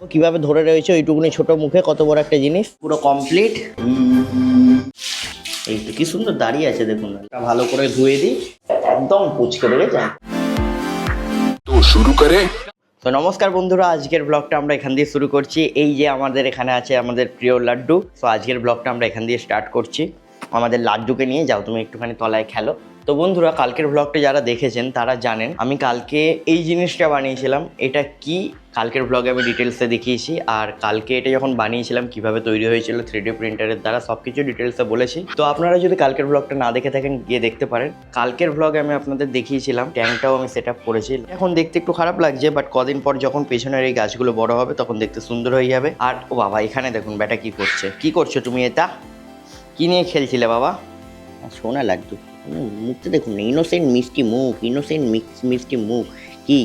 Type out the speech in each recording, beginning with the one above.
কিভাবে ধরে রয়েছে ওইটুকুনি ছোট মুখে কত বড় একটা জিনিস পুরো কমপ্লিট। এই তো কি সুন্দর দাঁড়িয়ে আছে দেখুন, ভালো করে ধুয়ে দিই, একদম পুচকে দেবে যায়। তো শুরু করে। তো নমস্কার বন্ধুরা, আজকের ব্লগটা আমরা এখান দিয়ে শুরু করছি। এই যে আমাদের এখানে আছে আমাদের প্রিয় লাড্ডু। তো আজকের ব্লগটা আমরা এখান দিয়ে স্টার্ট করছি। আমাদের লাড্ডুকে নিয়ে যাও তুমি একটুখানি তলায় খেলো। তো বন্ধুরা, কালকের ব্লগটা যারা দেখেছেন তারা জানেন আমি কালকে এই জিনিসটা বানিয়েছিলাম। এটা কি কালকের ব্লগে আমি ডিটেলসে দেখিয়েছি, আর কালকে এটা যখন বানিয়েছিলাম কিভাবে তৈরি হয়েছিল 3D প্রিন্টারের দ্বারা সব কিছু ডিটেলসে বলেছি। তো আপনারা যদি কালকের ব্লগটা না দেখে থাকেন গিয়ে দেখতে পারেন। কালকের ব্লগে আমি আপনাদের দেখিয়েছিলাম ট্যাঙ্কটাও আমি সেট আপ করেছি। এখন দেখতে একটু খারাপ লাগছে, বাট কদিন পর যখন পেছনের এই গাছগুলো বড় হবে তখন দেখতে সুন্দর হয়ে যাবে। আর ও বাবা, এখানে দেখুন বেটা কি করছে। কি করছো তুমি? এটা কি নিয়ে খেলছিলে বাবা? সোনা লাড্ডু, মুখটা দেখুন, ইনোসেন্ট মিষ্টি মুখ, ইনোসেন্ট মিষ্টি মুখ।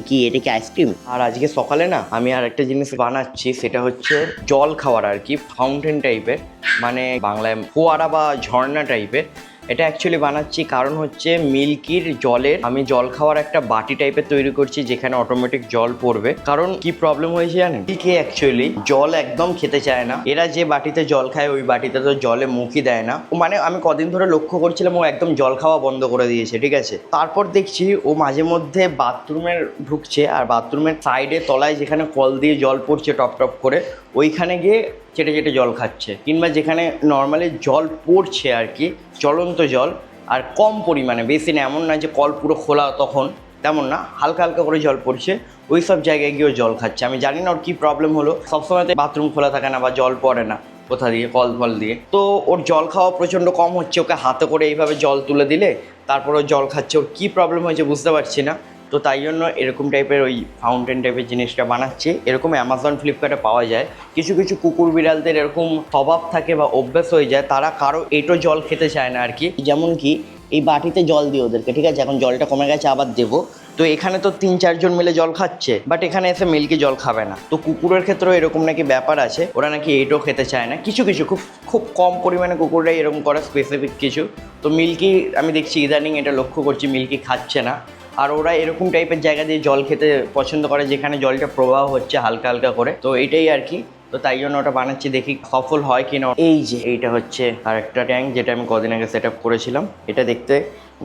কি এটা কি আইসক্রিম? আর আজকে সকালে না আমি আর একটা জিনিস বানাচ্ছি, সেটা হচ্ছে জল খাওয়ার আর কি, ফাউন্টেন টাইপের, মানে বাংলায় ফোয়ারা বা ঝর্ণা টাইপের। এটা অ্যাকচুয়ালি বানাচ্ছি কারণ হচ্ছে মিল্কির জলের আমি জল খাওয়ার একটা বাটি টাইপের তৈরি করছি, যেখানে অটোমেটিক জল পড়বে। কারণ কি প্রবলেম হয়েছে জানেন, মিল্কি অ্যাকচুয়ালি জল একদম খেতে চায় না। এরা যে বাটিতে জল খায় ওই বাটিতে তো জলে মুখই দেয় না। মানে আমি কদিন ধরে লক্ষ্য করছিলাম ও একদম জল খাওয়া বন্ধ করে দিয়েছে, ঠিক আছে। তারপর দেখছি ও মাঝে মধ্যে বাথরুমের ঢুকছে, আর বাথরুমের সাইডে তলায় যেখানে কল দিয়ে জল পড়ছে টপ টপ করে, ওইখানে গিয়ে চেটে চেটে জল খাচ্ছে। কিংবা যেখানে নর্মালি জল পড়ছে আর কি, চলন্ত জল, আর কম পরিমাণে, বেশি না, এমন না যে কল পুরো খোলা তখন, তেমন না, হালকা হালকা করে জল পড়ছে, ওই সব জায়গায় গিয়েও জল খাচ্ছে। আমি জানি না ওর কী প্রবলেম হলো, সবসময়তে বাথরুম খোলা থাকে না বা জল পড়ে না কোথা দিয়ে, কল ফল দিয়ে। তো ওর জল খাওয়া প্রচণ্ড কম হচ্ছে। ওকে হাতে করে এইভাবে জল তুলে দিলে তারপর ও জল খাচ্ছে। ওর কী প্রবলেম হয়েছে বুঝতে পারছি না। তো তাই জন্য এরকম টাইপের ওই ফাউন্টেন টাইপের জিনিসটা বানাচ্ছি। এরকম অ্যামাজন ফ্লিপকার্টে পাওয়া যায়। কিছু কিছু কুকুর বিড়ালদের এরকম স্বভাব থাকে বা অভ্যাস হয়ে যায়, তারা কারো এঁটো জল খেতে চায় না আর কি। যেমন কি এই বাটিতে জল দিই ওদেরকে, ঠিক আছে, এখন জলটা কমে গেছে আবার দেবো। তো এখানে তো 3-4 জন মিলে জল খাচ্ছে, বাট এখানে এসে মিল্কি জল খাবে না। তো কুকুরের ক্ষেত্রেও এরকম নাকি ব্যাপার আছে, ওরা নাকি এঁটো খেতে চায় না। কিছু কিছু খুব খুব কম পরিমাণে কুকুররাই এরকম করে, স্পেসিফিক কিছু। তো মিল্কি আমি দেখছি ইদানিং এটা লক্ষ্য করছি, মিল্কি খাচ্ছে না। আর ওরা এরকম টাইপের জায়গা দিয়ে জল খেতে পছন্দ করে যেখানে জলটা প্রবাহ হচ্ছে হালকা হালকা করে। তো এইটাই আর কি। তো তাই জন্য ওটা বানাচ্ছি, দেখি সফল হয় কি না। এই যে এইটা হচ্ছে আর একটা ট্যাঙ্ক, যেটা আমি কদিন আগে সেট আপ করেছিলাম। এটা দেখতে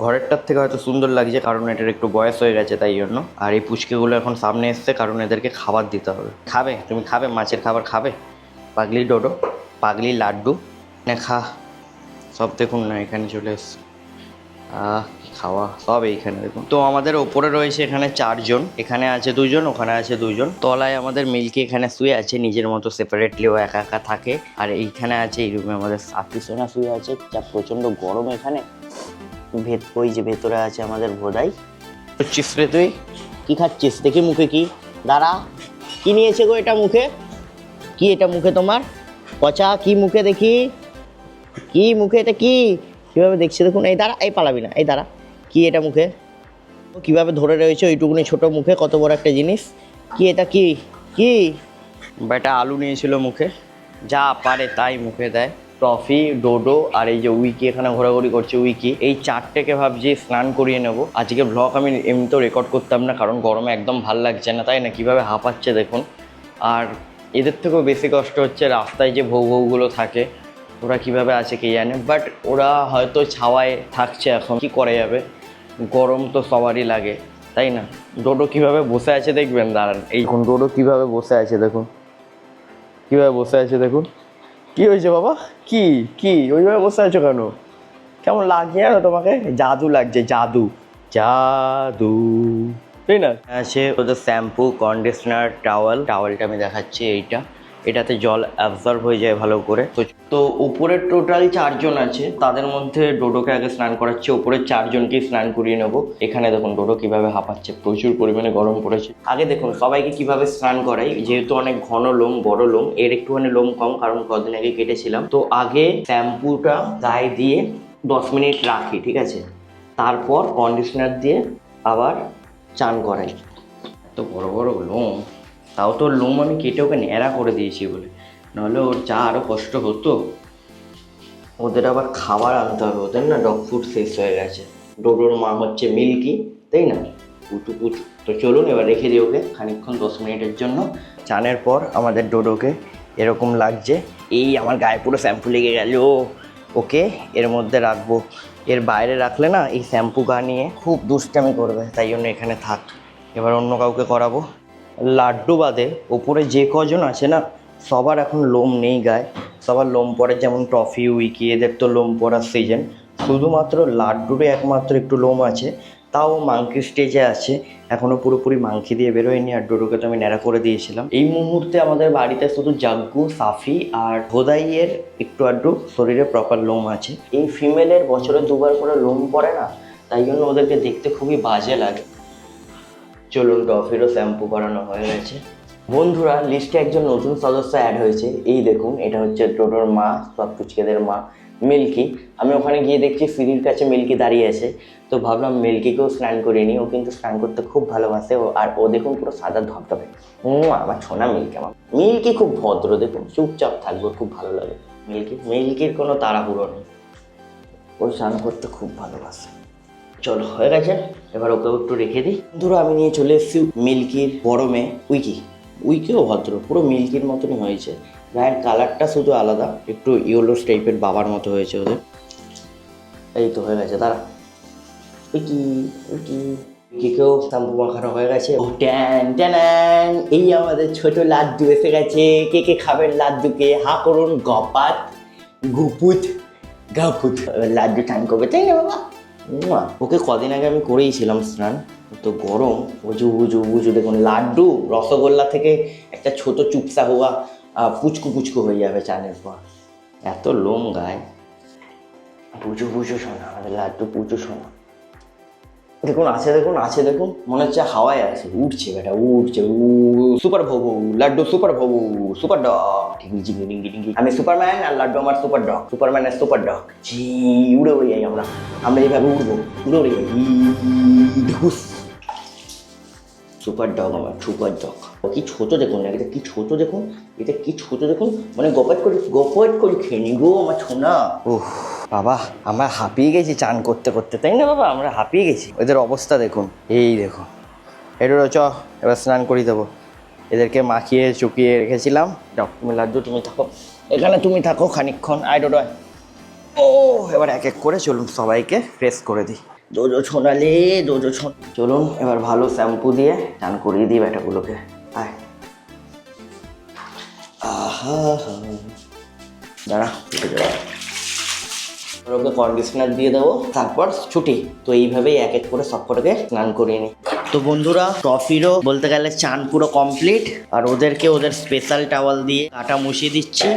ঘরেরটার থেকে হয়তো সুন্দর লাগছে, কারণ এটার একটু বয়স হয়ে গেছে তাই জন্য। আর এই পুচকেগুলো এখন সামনে এসছে, কারণ এদেরকে খাবার দিতে হবে। খাবে? তুমি খাবে? মাছের খাবার খাবে? পাগলি ডোডো, পাগলি লাড্ডু, না খা। সব দেখুন না এখানে চলে এসছে, খাওয়া সব এইখানে দেখুন। তো আমাদের ওপরে রয়েছে এখানে 4 জন, এখানে আছে 2 জন, ওখানে আছে 2 জন। তলায় আমাদের মিল্কি এখানে শুয়ে আছে নিজের মতো সেপারেটলি, ও একা একা থাকে। আর এইখানে আছে এই রুমে আমাদের সাথী সোনা শুয়ে আছে, যা প্রচণ্ড গরম এখানে। ওই যে ভেতরে আছে আমাদের ভোদাই। হচ্ছিস রে তুই? কি খাচ্ছিস দেখি মুখে? কি দাঁড়া, কি নিয়েছে গো এটা মুখে? কি এটা মুখে তোমার? পচা কি মুখে দেখি? কি মুখে এটা? কি কীভাবে দেখছি দেখুন। এই দাঁড়া, এই পালাবি না, এই দাঁড়া। কি এটা মুখে? কীভাবে ধরে রয়েছে ওইটুকুনি ছোট মুখে কত বড় একটা জিনিস। কি এটা? কি কি বেটা আলু নিয়েছিল মুখে, যা পারে তাই মুখে দেয়। টফি, ডোডো আর এই যে উইকি এখানে ঘোরাঘুরি করছে। উইকি এই 4টেকে ভাবছি স্নান করিয়ে নেব। আজকে ব্লগ আমি এমনিতেও রেকর্ড করতাম না, কারণ গরমে একদম ভাল লাগছে না, তাই না? কীভাবে হাঁপাচ্ছে দেখুন। আর এদের থেকেও বেশি কষ্ট হচ্ছে রাস্তায় যে ভৌ থাকে, ওরা কিভাবে আছে কে জানে। বাট ওরা হয়তো ছাওয়ায় থাকছে এখন, কি করা যাবে, গরম তো সবারই লাগে, তাই না? ডোডো কিভাবে বসে আছে দেখবেন, দাঁড়ান। এই দেখুন ডোডো কিভাবে বসে আছে দেখুন, কিভাবে বসে আছে দেখুন। কি হয়েছে বাবা? কি কি ওইভাবে বসে আছো কেন? কেমন লাগছে জানো তোমাকে? জাদু লাগছে, জাদু জাদু, তাই না? আছে ওদের শ্যাম্পু, কন্ডিশনার, টাওয়েলটা আমি দেখাচ্ছি। এটাতে জল অ্যাবজর্ব হয়ে যায় ভালো করে। তো উপরে টোটাল 4 জন আছে, তাদের মধ্যে ডোডোকে আগে স্নান করাচ্ছে। উপরের 4 জনকেই স্নান করিয়ে নেবো। এখানে দেখুন ডোডো কিভাবে হাঁপাচ্ছে, প্রচুর পরিমাণে গরম পড়েছে। আগে দেখুন সবাইকে কিভাবে স্নান করাই, যেহেতু অনেক ঘন লোম, বড় লোম, এর একটুখানি লোম কম, কারণ কদিন আগে কেটেছিলাম। তো আগে শ্যাম্পুটা গায়ে দিয়ে 10 মিনিট রাখি, ঠিক আছে, তারপর কন্ডিশনার দিয়ে আবার চান করাই। এত বড় বড় লোম, তাও তো লোম আমি কেটে ওকে ন্যাড়া করে দিয়েছি বলে, নাহলে ওর যা আরও কষ্ট হতো। ওদের আবার খাবার আনতে হবে, ওদের না ডগ ফুড শেষ হয়ে গেছে। ডোডোর মা হচ্ছে মিল্কি, তাই না? পুচু পুচু তো চলুন এবার রেখে দিই ওকে খানিকক্ষণ 10 মিনিটের জন্য। চানের পর আমাদের ডোডোকে এরকম লাগছে। এই আমার গায়ে পুরো শ্যাম্পু লেগে গেল। ওকে এর মধ্যে রাখবো, এর বাইরে রাখলে না এই শ্যাম্পু গা নিয়ে খুব দুষ্টামি করবে, তাই জন্য এখানে থাক। এবার অন্য কাউকে করাবো। লাড্ডু বাদে ওপরে যে কজন আছে না, সবার এখন লোম নেই গায়ে, সবার লোম পড়ে, যেমন টফি, উইকি, এদের তো লোম পড়ার সিজন। শুধুমাত্র লাড্ডুরে একমাত্র একটু লোম আছে, তাও মাংকি স্টেজে আছে, এখনও পুরোপুরি মাংকি দিয়ে বেরোয়নি। আর ডোডোকে তো আমি ন্যাড়া করে দিয়েছিলাম। এই মুহূর্তে আমাদের বাড়িতে শুধু জাগ্গু, সাফি আর ভোদাইয়ের একটু আধটু শরীরে প্রপার লোম আছে। এই ফিমেলের বছরে 2বার করে লোম পড়ে না, তাই জন্য ওদেরকে দেখতে খুবই বাজে লাগে। চলুন টফিরও শ্যাম্পু করানো হয়ে গেছে। বন্ধুরা লিস্টে একজন নতুন সদস্য অ্যাড হয়েছে, এই দেখুন, এটা হচ্ছে ডোডোর মা, সব পুচকেদের মা, মিল্কি। আমি ওখানে গিয়ে দেখছি সিঁড়ির কাছে মিল্কি দাঁড়িয়ে আছে, তো ভাবলাম মিল্কিকেও স্নান করিয়ে নিই। ও কিন্তু স্নান করতে খুব ভালোবাসে, আর ও দেখুন পুরো সাদা ধপধপে। আমার ছোনা মিল্কি, আমার মিল্কি খুব ভদ্র, দেখুন চুপচাপ থাকবে, খুব ভালো লাগে মিল্কির কোনো তাড়াহুড়ো নেই, ও স্নান করতে খুব ভালোবাসে। চলো হয়ে গেছে, এবার ওকে একটু রেখে দিই। ধরো আমি নিয়ে চলে এসেছি মিল্কির বড় মেয়ে উইকিও ভদ্র, পুরো মিল্কির মতনই হয়েছে। গায়ের কালারটা শুধু আলাদা, একটু ইয়েলো টাইপের, বাবার মতো হয়েছে ওদের। এই তো হয়ে গেছে, দাঁড়া। উইকিকেও শ্যাম্পু মাখানো হয়ে গেছে। ও ট্যান ট্যান, এই আমাদের ছোট লাড্ডু এসে গেছে। কে কে খাবেন লাড্ডুকে? হা করুন, গপাত গুপুত গাপুত। লাড্ডু টান করবে, তাই না বাবা? ওকে কদিন আগে আমি করেইছিলাম স্নান, তো গরম, বুঝু দেখুন লাড্ডু রসগোল্লা থেকে একটা ছোট চুপসা হওয়া পুচকু পুচকু হয়ে যাবে চানের পর, এত লোম গায়ে। বুঝু শোনা, আমাদের লাড্ডু পুচু শোনা। দেখুন আছে দেখুন, মনে হচ্ছে হাওয়ায় আছে, উঠছে বেটা, উঠছে। Super Bhabu Laddu, super Bhabu, super dog. আমি সুপারম্যান আর লাড্ডু আমার সুপার ডগ। সুপারম্যান আর সুপার ডগ, জি উড়ে উড়ে যাই আমরা এইভাবে উড়বো, উড়ে উড়ে যাই। সুপার ডগ আমার, সুপার ডগ। কি ছোট দেখুন, এটা কি ছোট দেখুন, এটা কি ছোট দেখুন, মানে গপাট করে খেয়ে নি গো আমার ছোনা। ওহ বাবা, আমরা হাঁপিয়ে গেছি চান করতে করতে, তাই না বাবা? আমরা হাঁপিয়ে গেছি। ওদের অবস্থা দেখুন, এই দেখুন। এটারও এবার স্নান করিয়ে দেবো। এদেরকে মাখিয়ে চুকিয়ে রেখেছিলাম। যাও তুমি লাড্ডু, তুমি থাকো এখানে, তুমি থাকো খানিকক্ষণ। ও এবার এক এক করে চলুন সবাইকে ফ্রেশ করে দিই। দোজো ছোনালে চলুন এবার ভালো শ্যাম্পু দিয়ে চান করিয়ে দিই ব্যাটাগুলোকে। আয়, আহা দাঁড়া, উঠে যাওয়া। ওকে কন্ডিশনার দিয়ে দেবো, তারপর ছুটি। তো এইভাবেই এক এক করে সবকটাকে স্নান করিয়ে নিই। তো বন্ধুরা টফিরও বলতে গেলে চান পুরো কমপ্লিট, আর ওদেরকে ওদের স্পেশাল টাওয়াল দিয়ে কাটা মুছিয়ে দিচ্ছি।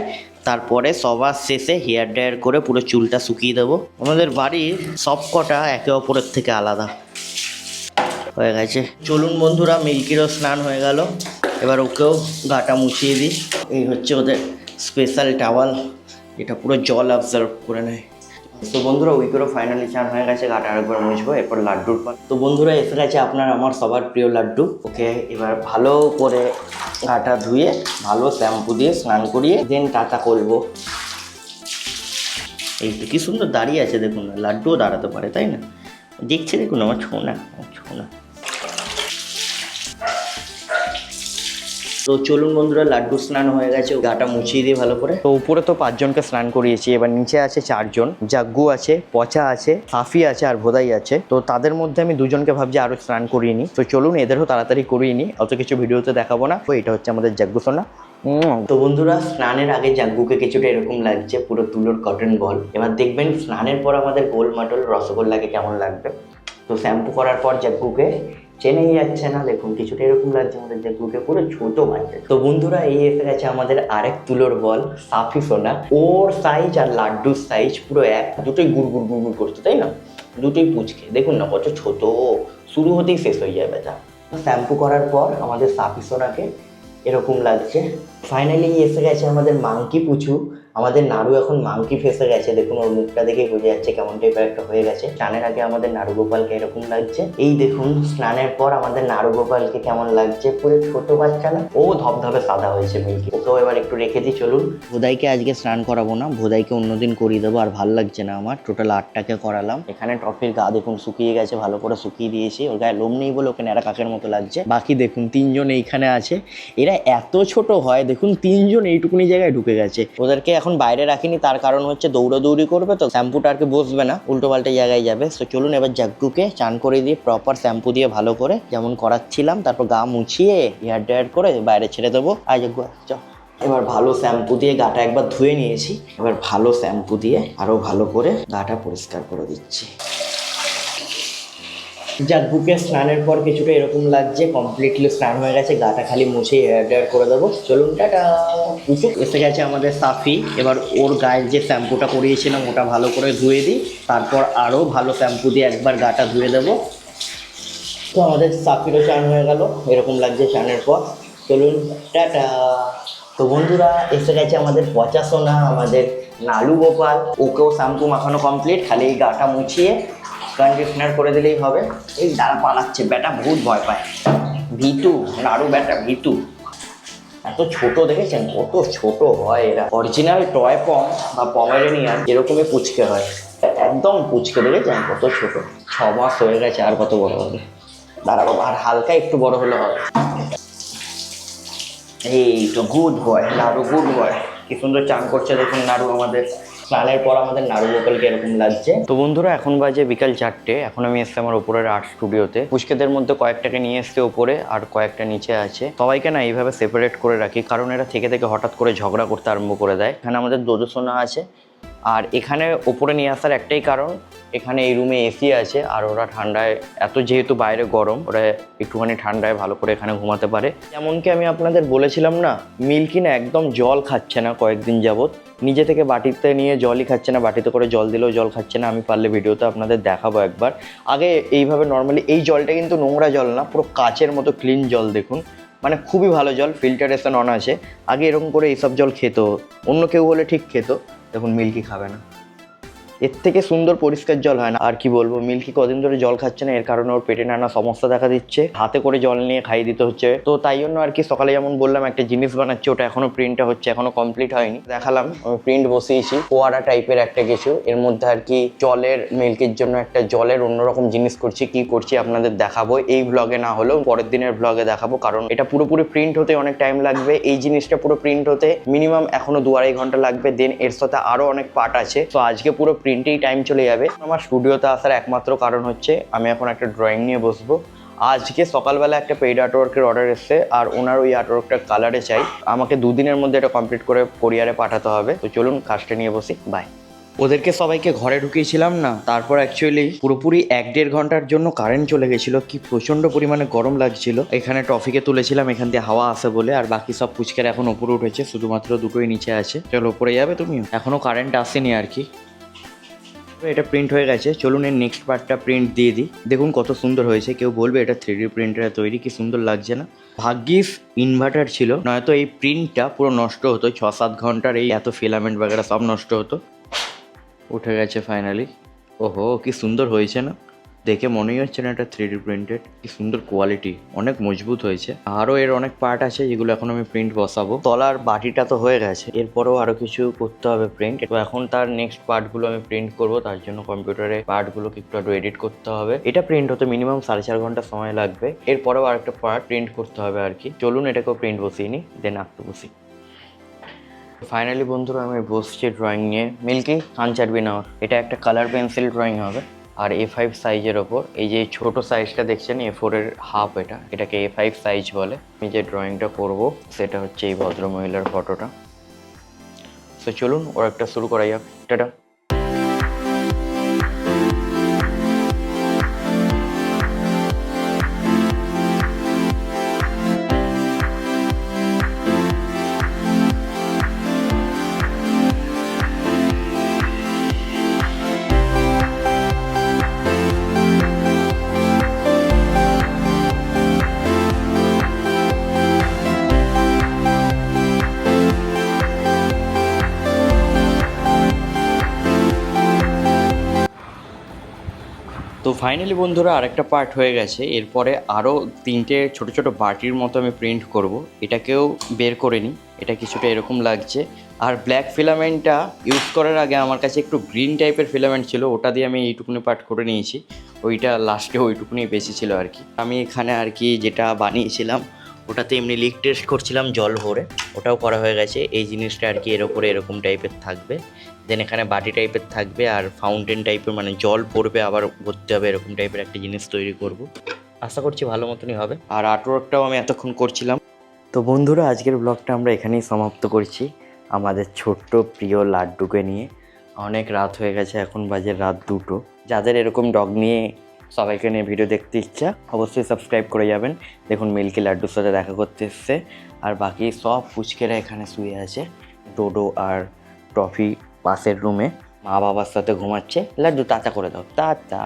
তারপরে সবার শেষে হেয়ার ড্রায়ার করে পুরো চুলটা শুকিয়ে দেবো। আমাদের বাড়ির সব কটা একে অপরের থেকে আলাদা হয়ে গেছে। চলুন বন্ধুরা, মিল্কিরও স্নান হয়ে গেল, এবার ওকেও গাটা মুছিয়ে দিই। এই হচ্ছে ওদের স্পেশাল টাওয়াল, এটা পুরো জল অবজার্ভ করে নেয়। তো বন্ধুরা উইকেরও ফাইনালি চান হয়ে গেছে, গাটা আরেকবার মুছবো, এরপর লাড্ডুর পর। তো বন্ধুরা এসে গেছে আপনার আমার সবার প্রিয় লাড্ডু। ওকে এবার ভালো করে গাটা ধুয়ে ভালো শ্যাম্পু দিয়ে স্নান করিয়ে দেন টাটা করবো। এই তো কি সুন্দর দাঁড়িয়ে আছে দেখুন না, লাড্ডুও দাঁড়াতে পারে, তাই না? দেখছে দেখুন আমার ছোনা। তো চলুন বন্ধুরা, লাড্ডু স্নান হয়ে গেছে, গাটা মুছিয়ে দিয়ে ভালো করে। তো উপরে তো 5 জনকে স্নান করিয়েছি, এবার নিচে আছে 4 জন। জাগ্গু আছে, পচা আছে, সাফি আছে আর ভোদাই আছে। তো তাদের মধ্যে আমি 2 জনকে ভাবছি আরো স্নান করিয়ে নিই। তো চলুন এদেরও তাড়াতাড়ি করিয়ে নিই, অত কিছু ভিডিওতে দেখাবো না। তো এটা হচ্ছে আমাদের জাগ্গু সোনা। তো বন্ধুরা স্নানের আগে জাগ্গুকে কিছুটা এরকম লাগছে, পুরো তুলোর কটন বল। এবার দেখবেন স্নানের পর আমাদের গোল মাটল রসগোল্লাকে কেমন লাগবে। তো শ্যাম্পু করার পর জাগ্গুকে চেনেই যাচ্ছে না, দেখুন কিছুটা এরকম লাগছে আমাদের জাগ্গুকে, পুরো ছোট বাচ্চা। তো বন্ধুরা এই এসে গেছে আমাদের আরেক তুলোর বল, সাফি সোনা। ওর সাইজ আর লাড্ডুর সাইজ পুরো এক, দুটোই গুড় করছে, তাই না? দুটোই পুচকে, দেখুন না কত ছোট, শুরু হতেই শেষ হয়ে যাবে তা। শ্যাম্পু করার পর আমাদের সাফি সোনাকে এরকম লাগছে। ফাইনালি এসে গেছে আমাদের মাংকি পুচু, আমাদের নাড়ু এখন মাংকি ফেসে গেছে, দেখুন ওর মুখটা দেখে বোঝা যাচ্ছে কেমন টাইপের একটা হয়ে গেছে। স্নানের আগে আমাদের নাড়ু গোপালকে এরকম লাগছে। এই দেখুন স্নানের পর আমাদের নাড়ু গোপালকে কেমন লাগছে, পুরো ছোট বাচ্চা না, ও ধবধবে সাদা হয়েছে মিল্কি। ওকেও এবার একটু রেখে দিই। চলুন, ভোদাইকে আজকে স্নান করাবো না, ভোদাইকে অন্যদিন করিয়ে দেবো। আর ভাল লাগছে না আমার, টোটাল 8টাকে করালাম। এখানে টফির গা দেখুন শুকিয়ে গেছে, ভালো করে শুকিয়ে দিয়েছি। ওর গায়ে লোম নেই বলে ওকে ন্যাড়া কাকের মতো লাগছে। বাকি দেখুন 3জন এইখানে আছে। এরা এত ছোট হয়, দেখুন 3জন এইটুকুনি জায়গায় ঢুকে গেছে। ওদেরকে এখন বাইরে রাখিনি, তার কারণ হচ্ছে দৌড়াদৌড়ি করবে তো, শ্যাম্পুটা আর কি বসবে না, উল্টো পাল্টা জায়গায় যাবে। তো চলুন এবার জাগ্গুকে চান করে দিয়ে প্রপার শ্যাম্পু দিয়ে ভালো করে যেমন করাচ্ছিলাম, তারপর গা মুছিয়ে হেয়ার ড্রায়ার করে বাইরে ছেড়ে দেবো। আর জাগ্গু চল। এবার ভালো শ্যাম্পু দিয়ে গাটা একবার ধুয়ে নিয়েছি, এবার ভালো শ্যাম্পু দিয়ে আরো ভালো করে গাটা পরিষ্কার করে দিচ্ছি। জাগ্গুকে স্নানের পর কিছুটা এরকম লাগছে, কমপ্লিটলি স্নান হয়ে গেছে, গাটা খালি মুছে হেয়ার ড্রায়ার করে দেবো। চলুন টাটা। এসে গেছে আমাদের সাফি, এবার ওর গায়ে যে শ্যাম্পুটা করিয়েছিলাম ওটা ভালো করে ধুয়ে দিই, তারপর আরও ভালো শ্যাম্পু দিয়ে একবার গাটা ধুয়ে দেবো। তো আমাদের সাফিরও চান হয়ে গেল, এরকম লাগছে চানের পর। চলুন টাটা। তো বন্ধুরা এসে গেছে আমাদের পচা সোনা, আমাদের নালু গোপাল। ওকেও শ্যাম্পু মাখানো কমপ্লিট, খালি এই গাটা মুছিয়ে কন্ডিশনার করে দিলেই হবে। এই দাঁড়া পালাচ্ছে, ব্যাটা বহুত ভয় পায়, ভিতু নাড়ু ব্যাটা ভিতু। এত ছোট দেখেছেন, কত ছোট হয় এরা। অরিজিনাল টয় পম বা পমেরেনিয়ান এরকমই পুচকে হয়, একদম পুচকে দেখেছেন কত ছোট। 6 মাস হয়ে গেছে, আর কত বড় হবে দাঁড়াবো, আর হালকা একটু বড় হলে হবে। এই তো গুড বয় নাড়ু, গুড বয়। কি সুন্দর চান করছে দেখুন নাড়ু আমাদের। স্নানের পর আমাদের নাড়ু গোপালকে এরকম লাগছে। তো বন্ধুরা এখন বাজে বিকাল 4টে, এখন আমি এসছি আমার উপরের আর্ট স্টুডিওতে। পুষ্কেদের মধ্যে কয়েকটাকে নিয়ে এসছে উপরে, আর কয়েকটা নিচে আছে। সবাইকে না এইভাবে সেপারেট করে রাখি, কারণ এরা থেকে থেকে হঠাৎ করে ঝগড়া করতে আরম্ভ করে দেয়। এখানে আমাদের দোদোসোনা আছে, আর এখানে ওপরে নিয়ে আসার একটাই কারণ, এখানে এই রুমে এসি আছে, আর ওরা ঠান্ডায় এত যেহেতু বাইরে গরম, ওরা একটুখানি ঠান্ডায় ভালো করে এখানে ঘুমাতে পারে। যেমনকি আমি আপনাদের বলেছিলাম না, মিল্কি না একদম জল খাচ্ছে না কয়েকদিন যাবত, নিজে থেকে বাটিতে নিয়ে জলই খাচ্ছে না, বাটিতে করে জল দিলেও জল খাচ্ছে না। আমি পারলে ভিডিওতে আপনাদের দেখাবো একবার। আগে এইভাবে নর্মালি, এই জলটা কিন্তু নোংরা জল না, পুরো কাচের মতো ক্লিন জল দেখুন, মানে খুবই ভালো জল, ফিল্টারেশন অন আছে। আগে এরকম করে এইসব জল খেত, অন্য কেউ হলে ঠিক খেত, দেখুন মিল্কি খাবে না। এর থেকে সুন্দর পরিষ্কার জল হয় না। আর কি বলবো, মিল্কি কদিন ধরে জল খাচ্ছে না, এর কারণে ওর পেটে নানা সমস্যা দেখা দিচ্ছে, হাতে করে জল নিয়ে খাইয়ে দিতে হচ্ছে। তো তাই জন্য আর কি সকালে যেমন বললাম একটা জিনিস বানাচ্ছি, ওটা এখনো প্রিন্টটা হচ্ছে, এখনো কমপ্লিট হয়নি। দেখালাম আমি প্রিন্ট বসিয়েছি, ফোয়ারা টাইপের একটা কিছু, এর মধ্যে আর কি জলের, মিল্কির জন্য একটা জলের অন্যরকম জিনিস করছি। কি করছি আপনাদের দেখাবো, এই ব্লগে না হলেও পরের দিনের ব্লগে দেখাবো, কারণ এটা পুরোপুরি প্রিন্ট হতে অনেক টাইম লাগবে। এই জিনিসটা পুরো প্রিন্ট হতে মিনিমাম এখনো 2-2.5 ঘন্টা লাগবে। দেন এর সাথে আরো অনেক পার্ট আছে, তো আজকে পুরো প্রিন্টেই টাইম চলে যাবে। আমার স্টুডিওতে আসার একমাত্র কারণ হচ্ছে আমি এখন একটা ড্রয়িং নিয়ে বসবো। আজকে সকালবেলা একটা পেইড আর্টওয়ার্কের অর্ডার এসছে, আর ওনার ওই আর্টওয়ার্কটার কালারে চাই, আমাকে 2 দিনের মধ্যে এটা কমপ্লিট করে কোরিয়ারে পাঠাতে হবে। তো চলুন কাজটা নিয়ে বসি, বাই। ওদেরকে সবাইকে ঘরে ঢুকিয়েছিলাম না, তারপর অ্যাকচুয়ালি পুরোপুরি 1-1.5 ঘন্টার জন্য কারেন্ট চলে গেছিলো, কি প্রচণ্ড পরিমাণে গরম লাগছিল। এখানে টফিকে তুলেছিলাম, এখান দিয়ে হাওয়া আসে বলে, আর বাকি সব পুচকের এখন উপরে উঠেছে, শুধুমাত্র দুটোই নিচে আছে। চলো উপরে যাবে তুমি, এখনও কারেন্ট আসেনি আর কি। এটা প্রিন্ট হয়ে গেছে, চলুন এর নেক্সট পার্টটা প্রিন্ট দিয়ে দিই। দেখুন কত সুন্দর হয়েছে, কেউ বলবে এটা 3D প্রিন্টারে তৈরি, কি সুন্দর লাগছে না। ভাগ্যিস ইনভার্টার ছিল, নয়তো এই প্রিন্টটা পুরো নষ্ট হতো। 6-7 ঘন্টার এই এত ফিলামেন্ট বাগেরা সব নষ্ট হতো। উঠে গেছে ফাইনালি। ওহো কি সুন্দর হয়েছে না, দেখে মনেই হচ্ছে না এটা 3D প্রিন্টেড। কি সুন্দর কোয়ালিটি, অনেক মজবুত হয়েছে। আরও এর অনেক পার্ট আছে যেগুলো এখন আমি প্রিন্ট বসাবো। তলার বাটিটা তো হয়ে গেছে, এরপরেও আরও কিছু করতে হবে প্রিন্ট। তো এখন তার নেক্সট পার্টগুলো আমি প্রিন্ট করব, তার জন্য কম্পিউটারে পার্টগুলোকে একটু এডিট করতে হবে। এটা প্রিন্ট হতে মিনিমাম 4.5 ঘন্টা সময় লাগবে। এরপরেও আরেকটা পার্ট প্রিন্ট করতে হবে আর কি। চলুন এটাকেও প্রিন্ট বসিয়ে নিই, দেন আঁকতে বসি। ফাইনালি বন্ধুরা আমি বসছি ড্রয়িং নিয়ে। মিল্কি কান চাটবি না, এটা একটা কালার পেন্সিল ড্রয়িং হবে, আর A5 সাইজের ওপর। এই যে ছোট সাইজটা দেখছেন A4 এর হাফ, এটাকে A5 সাইজ বলে। আমি যে ড্রয়িংটা করব সেটা হচ্ছে এই ভদ্রমহিলার ফটোটা। তো চলুন ওর একটা শুরু করা যাক। টাটা। ফাইনালি বন্ধুরা আরেকটা পার্ট হয়ে গেছে। এরপরে আরও 3টে ছোট ছোট বাটির মতো আমি প্রিন্ট করব। এটাকেও বের করে নিই, এটা কিছুটা এরকম লাগছে। আর ব্ল্যাক ফিলামেন্টটা ইউজ করার আগে আমার কাছে একটু গ্রিন টাইপের ফিলামেন্ট ছিল, ওটা দিয়ে আমি এইটুকুনি পার্ট করে নিয়েছি। ওইটা লাস্টে ওইটুকুনি বেশি ছিল আর কি। আমি এখানে আর কি যেটা বানিয়েছিলাম ওটাতে এমনি লিক টেস্ট করছিলাম জল ভরে, ওটাও করা হয়ে গেছে। এই জিনিসটা আর কি এর ওপরে এরকম টাইপের থাকবে, দেন এখানে বাটি টাইপের থাকবে আর ফাউন্টেন টাইপের, মানে জল পড়বে আবার ভরতে হবে এরকম টাইপের একটা জিনিস তৈরি করব। আশা করছি ভালো মতনই হবে। আর আর্টওয়ার্কটাও আমি এতক্ষণ করছিলাম। তো বন্ধুরা আজকের ব্লগটা আমরা এখানেই সমাপ্ত করছি আমাদের ছোট্ট প্রিয় লাড্ডুকে নিয়ে। অনেক রাত হয়ে গেছে, এখন বাজে রাত 2টো। যাদের এরকম ডগ নিয়ে সবাইকে নিয়ে ভিডিও দেখতে ইচ্ছা অবশ্যই সাবস্ক্রাইব করে যাবেন। দেখুন মিল্কি লাড্ডুর সাথে দেখা করতে এসছে, আর বাকি সব ফুচকেরা এখানে শুয়ে আছে। ডোডো আর টফি পাশের রুমে মা বাবার সাথে ঘুমাচ্ছে। লাড্ডু তাতা করে দাও, তাতা।